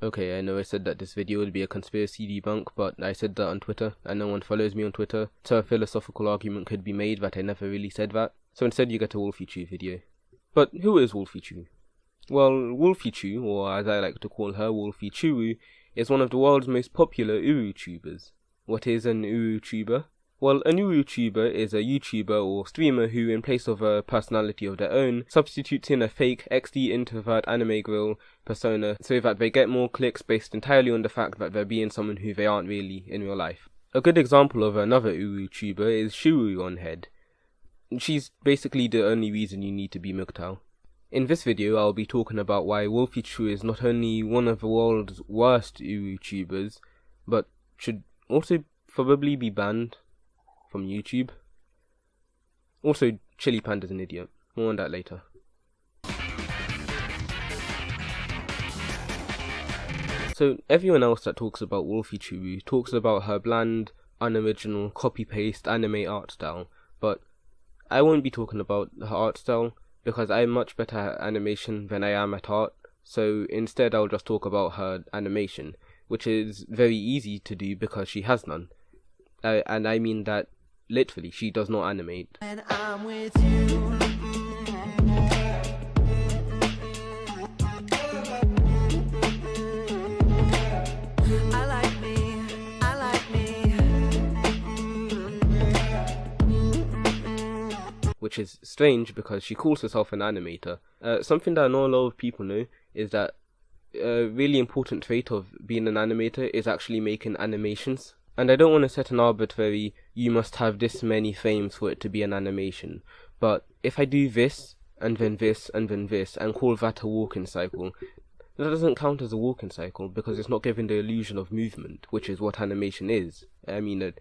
Okay, I know I said that this video would be a conspiracy debunk, but I said that on Twitter, and no one follows me on Twitter, so a philosophical argument could be made that I never really said that. So instead you get a Wolfychu video. But who is Wolfychu? Well, Wolfychu, or as I like to call her, Wolfychu, is one of the world's most popular uwutubers. What is an uwutuber? Well, a uwutuber is a YouTuber or streamer who, in place of a personality of their own, substitutes in a fake XD introvert anime girl persona so that they get more clicks based entirely on the fact that they're being someone who they aren't really in real life. A good example of another uwutuber is Shuru on Head. She's basically the only reason you need to be MGTOW. In this video, I'll be talking about why Wolfychu is not only one of the world's worst uwutubers, but should also probably be banned from YouTube. Also, Chili Panda's an idiot. More on that later. So, everyone else that talks about Wolfychu talks about her bland, unoriginal, copy-paste anime art style, but I won't be talking about her art style, because I'm much better at animation than I am at art, so instead I'll just talk about her animation, which is very easy to do because she has none. And I mean that literally, she does not animate. And I'm with you. I like me. Which is strange because she calls herself an animator. Something that not a lot of people know is that a really important trait of being an animator is actually making animations. And I don't want to set an arbitrary, you must have this many frames for it to be an animation, but if I do this, and then this, and then this, and call that a walking cycle, that doesn't count as a walking cycle because it's not giving the illusion of movement, which is what animation is. I mean, a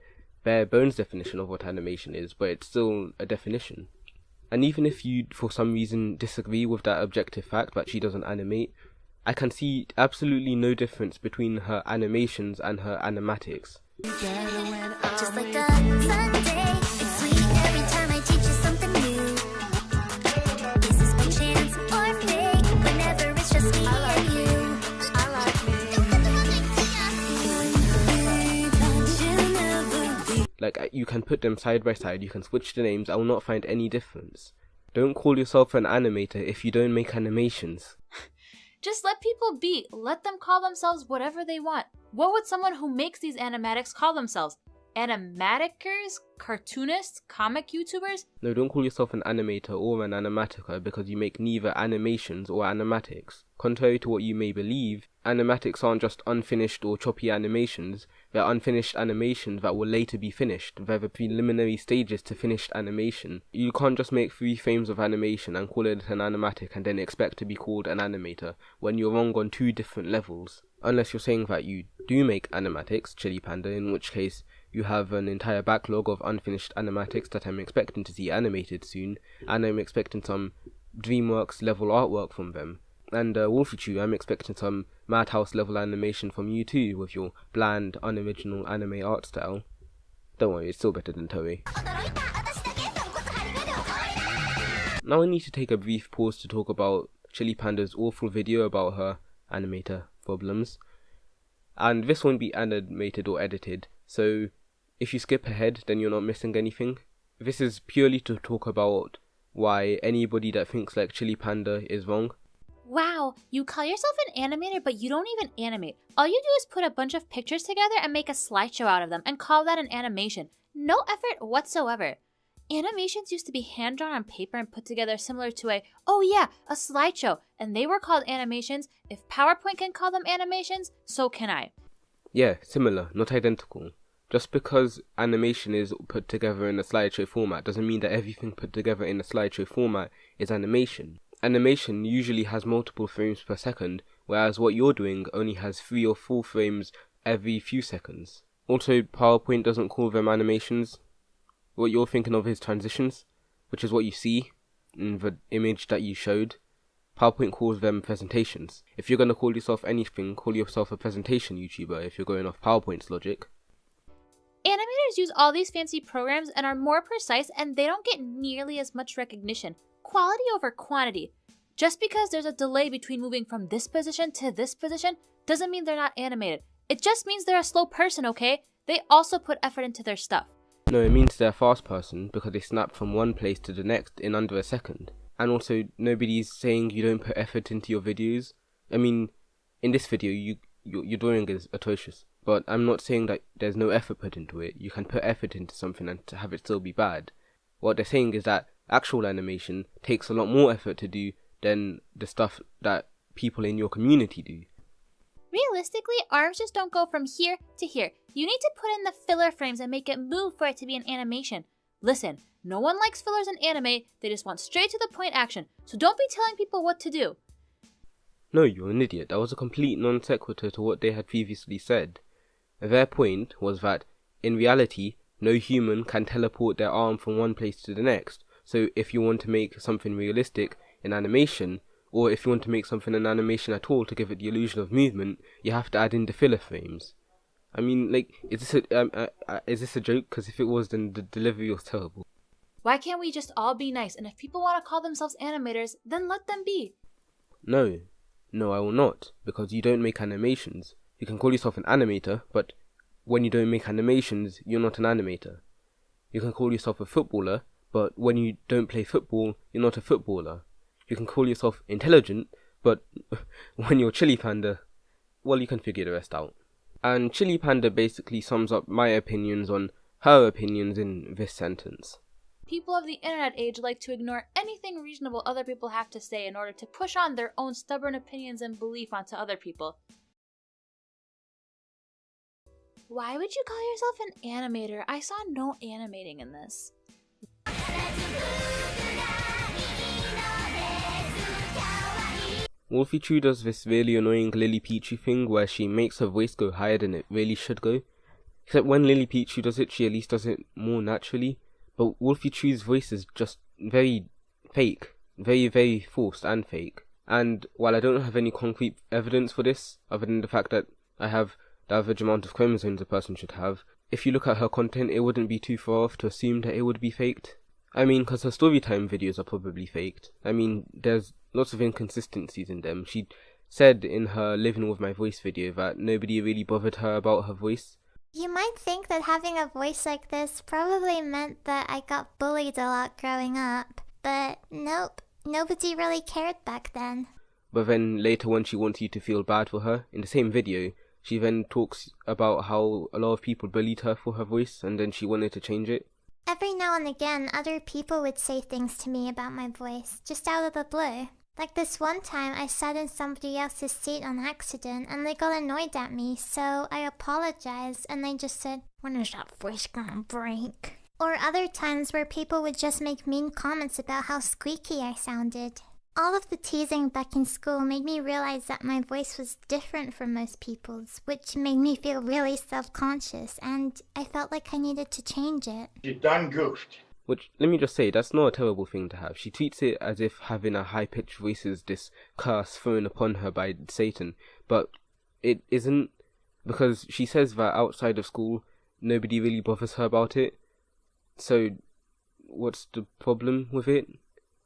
bare bones definition of what animation is, but it's still a definition. And even if you, for some reason, disagree with that objective fact that she doesn't animate, I can see absolutely no difference between her animations and her animatics. Just like a Sunday, it's sweet every time I teach you something new. This is by chance or fake, whenever it's just me and you. I like me. Like, you can put them side by side, you can switch the names, I will not find any difference. Don't call yourself an animator if you don't make animations. Just let people be. Let them call themselves whatever they want. What would someone who makes these animatics call themselves? Animaticers? Cartoonists? Comic YouTubers? No, don't call yourself an animator or an animatica because you make neither animations or animatics. Contrary to what you may believe, animatics aren't just unfinished or choppy animations, they're unfinished animations that will later be finished. They're the preliminary stages to finished animation. You can't just make 3 frames of animation and call it an animatic and then expect to be called an animator when you're wrong on 2 different levels. Unless you're saying that you do make animatics, Chili Panda, in which case you have an entire backlog of unfinished animatics that I'm expecting to see animated soon, and I'm expecting some DreamWorks level artwork from them. And Wolfychu, I'm expecting some Madhouse level animation from you too, with your bland, unoriginal anime art style. Don't worry, it's still better than Toei. Now I need to take a brief pause to talk about Chili Panda's awful video about her animator problems. And this won't be animated or edited, so if you skip ahead, then you're not missing anything. This is purely to talk about why anybody that thinks like Chili Panda is wrong. Wow, you call yourself an animator, but you don't even animate. All you do is put a bunch of pictures together and make a slideshow out of them and call that an animation. No effort whatsoever. Animations used to be hand-drawn on paper and put together similar to a slideshow, and they were called animations. If PowerPoint can call them animations, so can I. Yeah, similar, not identical. Just because animation is put together in a slideshow format doesn't mean that everything put together in a slideshow format is animation. Animation usually has multiple frames per second, whereas what you're doing only has 3 or 4 frames every few seconds. Also, PowerPoint doesn't call them animations. What you're thinking of is transitions, which is what you see in the image that you showed. PowerPoint calls them presentations. If you're going to call yourself anything, call yourself a presentation YouTuber if you're going off PowerPoint's logic. Animators use all these fancy programs and are more precise, and they don't get nearly as much recognition. Quality over quantity. Just because there's a delay between moving from this position to this position doesn't mean they're not animated. It just means they're a slow person, okay? They also put effort into their stuff. No, it means they're a fast person because they snap from one place to the next in under a second. And also, nobody's saying you don't put effort into your videos. I mean, in this video, your drawing is atrocious. But I'm not saying that there's no effort put into it. You can put effort into something and to have it still be bad. What they're saying is that actual animation takes a lot more effort to do than the stuff that people in your community do. Realistically, arms just don't go from here to here. You need to put in the filler frames and make it move for it to be an animation. Listen, no one likes fillers in anime, they just want straight to the point action, so don't be telling people what to do. No, you're an idiot. That was a complete non sequitur to what they had previously said. Their point was that, in reality, no human can teleport their arm from one place to the next, so if you want to make something realistic in animation, or if you want to make something in animation at all to give it the illusion of movement, you have to add in the filler frames. I mean, like, is this a joke? Because if it was, then the delivery was terrible. Why can't we just all be nice, and if people want to call themselves animators, then let them be? No, I will not, because you don't make animations. You can call yourself an animator, but when you don't make animations, you're not an animator. You can call yourself a footballer, but when you don't play football, you're not a footballer. You can call yourself intelligent, but when you're Chili Panda, well, you can figure the rest out. And Chili Panda basically sums up my opinions on her opinions in this sentence. People of the internet age like to ignore anything reasonable other people have to say in order to push on their own stubborn opinions and belief onto other people. Why would you call yourself an animator? I saw no animating in this. Wolfychu does this really annoying Lily Pichu thing where she makes her voice go higher than it really should go. Except when Lily Pichu does it, she at least does it more naturally. But Wolfychu's voice is just very fake. Very, very forced and fake. And while I don't have any concrete evidence for this, other than the fact that I have the average amount of chromosomes a person should have, if you look at her content, it wouldn't be too far off to assume that it would be faked. I mean, because her storytime videos are probably faked. I mean, there's lots of inconsistencies in them. She said in her Living With My Voice video that nobody really bothered her about her voice. You might think that having a voice like this probably meant that I got bullied a lot growing up, but nope, nobody really cared back then. But then later when she wants you to feel bad for her, in the same video, she then talks about how a lot of people bullied her for her voice and then she wanted to change it. Every now and again, other people would say things to me about my voice, just out of the blue. Like this one time, I sat in somebody else's seat on accident and they got annoyed at me, so I apologized and they just said, "When is that voice gonna break?" Or other times where people would just make mean comments about how squeaky I sounded. All of the teasing back in school made me realize that my voice was different from most people's, which made me feel really self-conscious, and I felt like I needed to change it. You done goofed. Which, let me just say, that's not a terrible thing to have. She treats it as if having a high-pitched voice is this curse thrown upon her by Satan, but it isn't, because she says that outside of school, nobody really bothers her about it. So, what's the problem with it?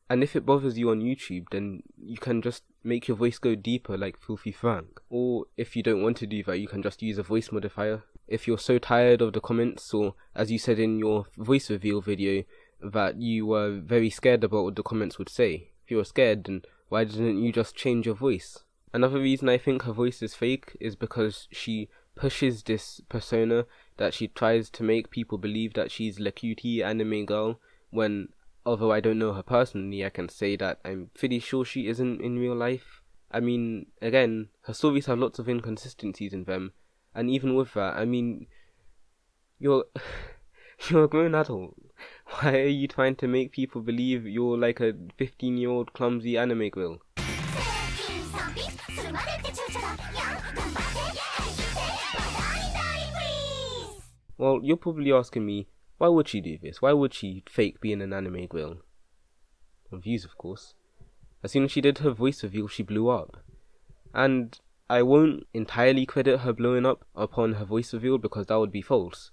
And if it bothers you on YouTube, then you can just make your voice go deeper like Filthy Frank. Or if you don't want to do that, you can just use a voice modifier. If you're so tired of the comments, or as you said in your voice reveal video, that you were very scared about what the comments would say. If you were scared, then why didn't you just change your voice? Another reason I think her voice is fake is because she pushes this persona that she tries to make people believe that she's the cutie anime girl, when although I don't know her personally, I can say that I'm pretty sure she isn't in real life. I mean, again, her stories have lots of inconsistencies in them, and even with that, I mean, you're a grown adult. Why are you trying to make people believe you're like a 15-year-old clumsy anime girl? Well, you're probably asking me, why would she do this? Why would she fake being an anime girl? On views, of course. As soon as she did her voice reveal, she blew up. And I won't entirely credit her blowing up upon her voice reveal because that would be false.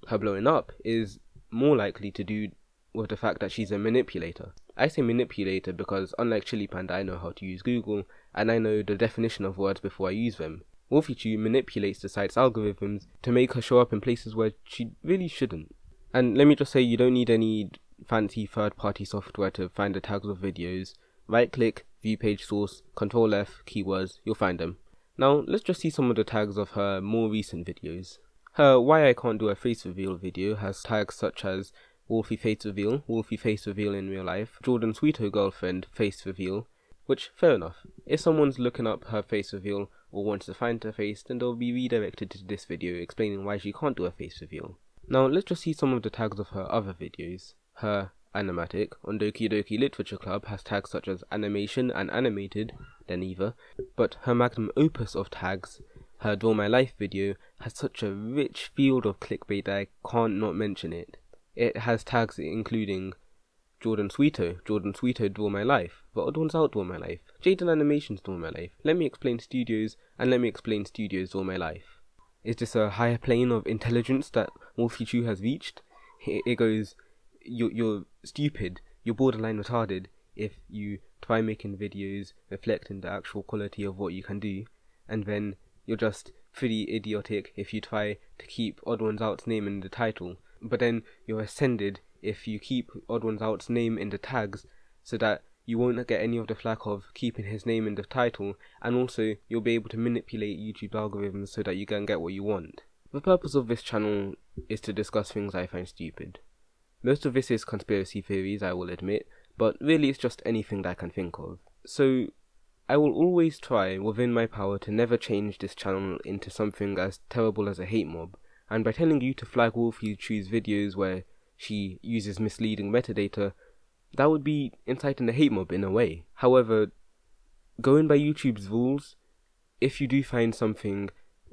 Her blowing up is more likely to do with the fact that she's a manipulator. I say manipulator because unlike Chili Panda, I know how to use Google, and I know the definition of words before I use them. Wolfychu manipulates the site's algorithms to make her show up in places where she really shouldn't. And let me just say, you don't need any fancy third-party software to find the tags of videos. Right-click, view page source, Ctrl-F, keywords, you'll find them. Now, let's just see some of the tags of her more recent videos. Her Why I Can't Do a Face Reveal video has tags such as Wolfy Face Reveal in real life, Jordan Sweeto Girlfriend Face Reveal, which, fair enough. If someone's looking up her face reveal or wants to find her face, then they'll be redirected to this video explaining why she can't do a face reveal. Now, let's just see some of the tags of her other videos. Her Animatic on Doki Doki Literature Club has tags such as animation and animated, they're neither, but her magnum opus of tags, her Draw My Life video, has such a rich field of clickbait that I can't not mention it. It has tags including Jordan Sweeto Draw My Life, The Odd Ones Out Draw My Life, Jaden Animations Draw My Life, Let Me Explain Studios, and Let Me Explain Studios Draw My Life. Is this a higher plane of intelligence that Wolfychu has reached? It goes, you're stupid, you're borderline retarded if you try making videos reflecting the actual quality of what you can do, and then you're just pretty idiotic if you try to keep Odd Ones Out's name in the title, but then you're ascended if you keep Odd Ones Out's name in the tags so that you won't get any of the flack of keeping his name in the title, and also you'll be able to manipulate YouTube algorithms so that you can get what you want. The purpose of this channel is to discuss things I find stupid. Most of this is conspiracy theories, I will admit, but really it's just anything that I can think of. So, I will always try within my power to never change this channel into something as terrible as a hate mob, and by telling you to flag Wolfychu's videos where she uses misleading metadata, that would be inciting a hate mob in a way. However, going by YouTube's rules, if you do find something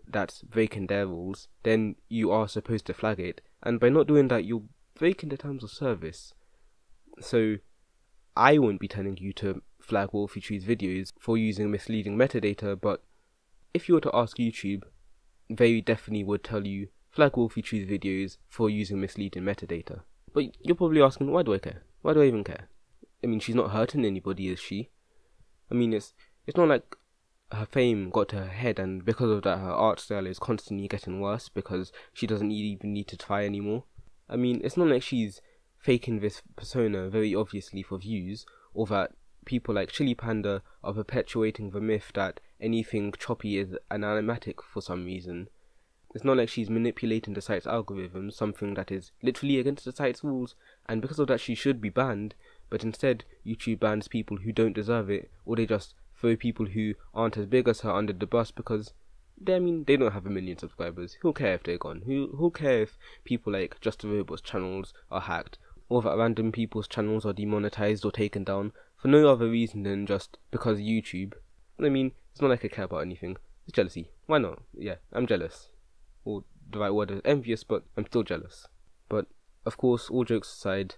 that's breaking their rules, then you are supposed to flag it, and by not doing that, you're breaking the terms of service. So, I won't be telling you to flag Wolfychu's videos for using misleading metadata, but if you were to ask YouTube, they definitely would tell you flag Wolfychu's videos for using misleading metadata. But you're probably asking, why do I care? Why do I even care? I mean, she's not hurting anybody, is she? I mean, it's not like her fame got to her head, and because of that her art style is constantly getting worse because she doesn't even need to try anymore. I mean, it's not like she's faking this persona very obviously for views, or that people like Chili Panda are perpetuating the myth that anything choppy is an animatic for some reason. It's not like she's manipulating the site's algorithms, something that is literally against the site's rules, and because of that she should be banned, but instead YouTube bans people who don't deserve it, or they just throw people who aren't as big as her under the bus because they don't have 1 million subscribers. Who'll care if they're gone? Who'll care if people like Just a Robot's channels are hacked, or that random people's channels are demonetized or taken down for no other reason than just because YouTube? I mean, it's not like I care about anything. It's jealousy. Why not? Yeah, I'm jealous. Or the right word is envious, but I'm still jealous. But, of course, all jokes aside,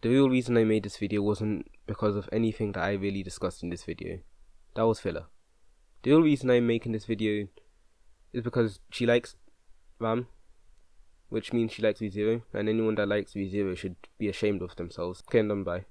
the real reason I made this video wasn't because of anything that I really discussed in this video. That was filler. The real reason I'm making this video is because she likes RAM, which means she likes ReZero, and anyone that likes ReZero should be ashamed of themselves. Okay, and done, bye.